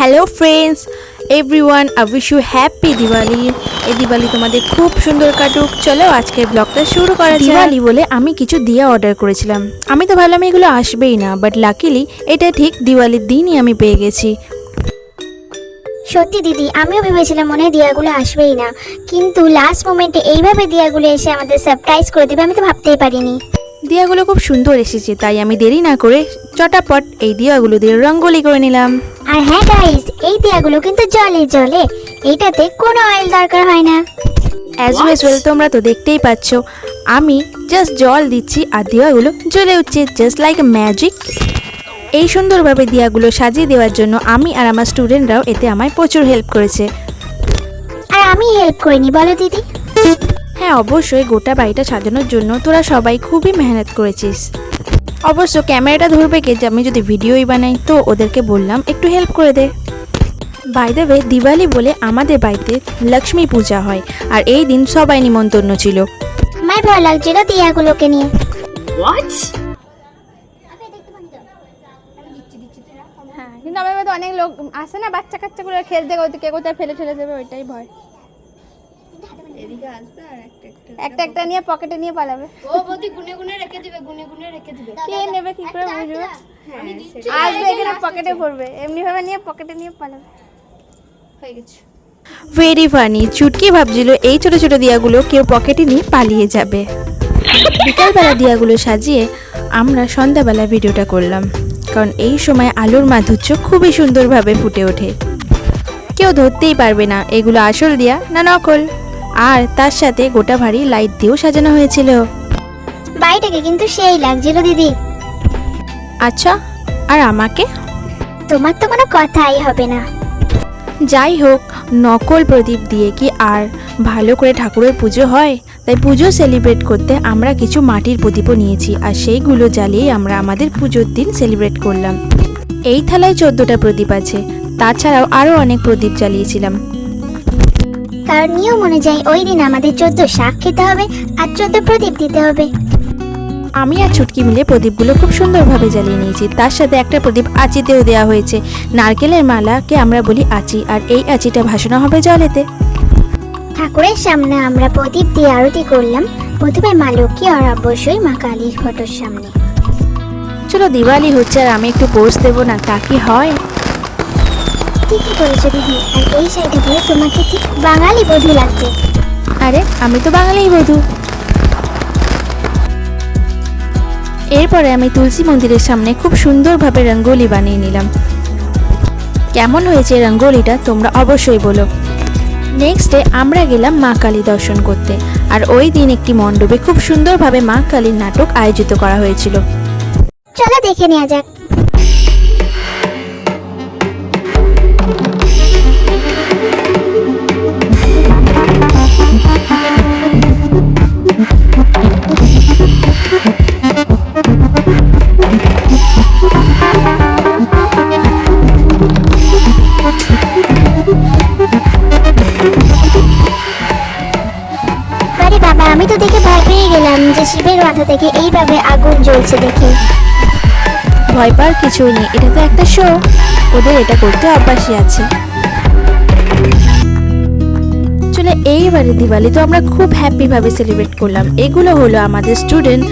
Hello friends everyone, I wish you happy Diwali. এই দিওয়ালি তোমাদের খুব সুন্দর কাটুক। চলো আজকের ব্লগটা শুরু করা যাক। দিওয়ালি বলে আমি কিছু দিয়া অর্ডার করেছিলাম। আমি তো ভাবলাম এগুলো আসবেই না, বাট লাকিলি এটা ঠিক দিওয়ালির দিনই আমি পেয়ে গেছি। সত্যি দিদি, আমিও ভেবেছিলাম মনে হয় দিয়াগুলো আসবেই না, কিন্তু লাস্ট মোমেন্টে এইভাবে দিয়াগুলো এসে আমাদের সারপ্রাইজ করে দেবে আমি তো ভাবতেই পারিনি। দিয়াগুলো খুব সুন্দর এসেছে, তাই আমি দেরি না করে চটাপট এই দিয়াগুলো দিয়ে রঙ্গোলি করে নিলাম। আর হ্যাঁ গাইস, এই দিয়াগুলো কিন্তু জলে জ্বলে, এইটাতে কোনো অয়েল দরকার হয় না। অ্যাজ ইউজুয়াল তোমরা তো দেখতেই পাচ্ছ, আমি জাস্ট জল দিচ্ছি আর দিয়াগুলো জ্বলে উঠছে, জাস্ট লাইক ম্যাজিক। এই সুন্দরভাবে দিয়াগুলো সাজিয়ে দেওয়ার জন্য আমি আর আমার স্টুডেন্টরাও এতে আমায় প্রচুর হেল্প করেছে। আর আমি হেল্প করিনি বলো দিদি? হ্যাঁ অবশ্যই, গোটা বাড়িটা সাজানোর জন্য তোরা সবাই খুবই মেহনত করেছিস। অবশ্য ক্যামেরাটা ধরবে কে, যে আমি যদি ভিডিওই বানাই, তো ওদেরকে বললাম একটু হেল্প করে দে। বাই দ্য ওয়ে, দিওয়ালি বলে আমাদের বাড়িতে লক্ষ্মী পূজা হয়, আর এই দিন সবাই নিমন্ত্রণ ছিল। আমার ভয় লাগছিল দিয়াগুলোকে নিয়ে। হ্যাঁ, কিন্তু আমার মধ্যে অনেক লোক আসে না, বাচ্চা কাচ্চাগুলো খেলতে করতে কে কোথায় ফেলে ঠেলে দেবে, ওইটাই ভয়। একটা একটা নিয়ে পকেটে নিয়ে পালাবে। ও বৌদি গুনে গুনে রেখে দিবে, গুনে গুনে রেখে দিবে। কে নেবে কি করে বুঝবে? আসবে এখানে পকেটে পড়বে, এমনি ভাবে নিয়ে পকেটে নিয়ে পালাবে। হয়ে গেছে। Very funny. চুটকি ভাবছিল এই ছোট ছোট দিয়াগুলো কেউ পকেটে নিয়ে পালিয়ে যাবে। বিকালবেলা দিয়াগুলো সাজিয়ে আমরা সন্ধ্যাবেলা ভিডিওটা করলাম, কারণ এই সময় আলোর মাধুর্য খুবই সুন্দরভাবে ফুটে ওঠে। কেউ ধরতেই পারবে না এগুলো আসল দিয়া না নকল। আর তার সাথে গোটা ভারী লাইট দিয়েও সাজানো হয়েছিল। বাড়িটাকে কিন্তু সেই লাগছিল দিদি। আচ্ছা, আর আমাকে? তোমার তো কোনো কথাই হবে না। যাই হোক, নকল প্রদীপ দিয়ে কি আর ভালো করে ঠাকুরের পুজো হয়? তাই পুজো সেলিব্রেট করতে আমরা কিছু মাটির প্রদীপও নিয়েছি, আর সেইগুলো জ্বালিয়ে আমরা আমাদের পুজোর দিন সেলিব্রেট করলাম। এই থালায় 14টা প্রদীপ আছে, তাছাড়াও আরও অনেক প্রদীপ জ্বালিয়েছিলাম। কারণ নিয়ম অনুযায়ী ওই দিন আমাদের 14 শাক খেতে হবে আর 14 প্রদীপ দিতে হবে। আমি আর ছুটকি মিলে প্রদীপগুলো খুব সুন্দরভাবে জ্বালিয়ে নিয়েছি। তার সাথে একটা প্রদীপ আঁচিতেও দেওয়া হয়েছে। নারকেলের মালাকে আমরা বলি আঁচি, আর এই আঁচিটা ভাসানো হবে জলেতে। ঠাকুরের সামনে আমরা প্রদীপ দিয়ে আরতি করলাম, প্রথমে মা লক্ষ্মী আর অবশ্যই মা কালীর ফটোর সামনে। চলো, দিওয়ালি হচ্ছে আর আমি একটু পোজ দেবো না, তা কি হয়? ঠিকই বলেছো দিদি, আর এই সাইডে দিয়ে তোমাকে ঠিক বাঙালি বধূ লাগছে। আরে আমি তো বাঙালিই বধূ। এরপরে আমি তুলসী মন্দিরের সামনে খুব সুন্দরভাবে রঙ্গোলি বানিয়ে নিলাম। কেমন হয়েছে রঙ্গোলিটা তোমরা অবশ্যই বলো। নেক্সট ডে আমরা গেলাম মা কালী দর্শন করতে, আর ওই দিন একটি মণ্ডপে খুব সুন্দরভাবে মা কালীর নাটক আয়োজিত করা হয়েছিল। চলো দেখে নেওয়া যাক। বাবা, আমি তো দেখে ভয় পেয়ে গেলাম যে শিবের মাথা থেকে এইভাবে আগুন জ্বলছে দেখে। ভয় পাওয়ার কিছুই নেই, এটা তো একটা শো, ওদের এটা করতে অভ্যাসই আছে। চলে, এইবারে দিওয়ালি তো আমরা খুব হ্যাপিভাবে সেলিব্রেট করলাম। এগুলো হলো আমাদের স্টুডেন্ট।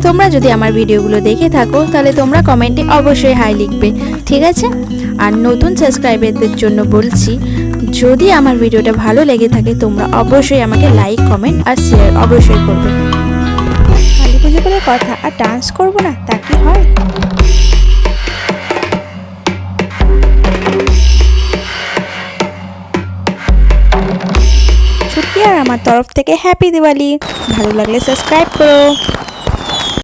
তোমরা যদি আমার ভিডিওগুলো দেখে থাকো তাহলে তোমরা কমেন্টে অবশ্যই হাই লিখবে, ঠিক আছে? আর নতুন সাবস্ক্রাইবারদের জন্য বলছি, যদি আমার ভিডিওটা ভালো লেগে থাকে তোমরা অবশ্যই আমাকে লাইক, কমেন্ট আর শেয়ার অবশ্যই করবে। কালী পুজো বলে কথা, আর ডান্স করবো না তা কি হয়? ছুটকি আর আমার তরফ থেকে হ্যাপি দিওয়ালি। ভালো লাগলে সাবস্ক্রাইব করো।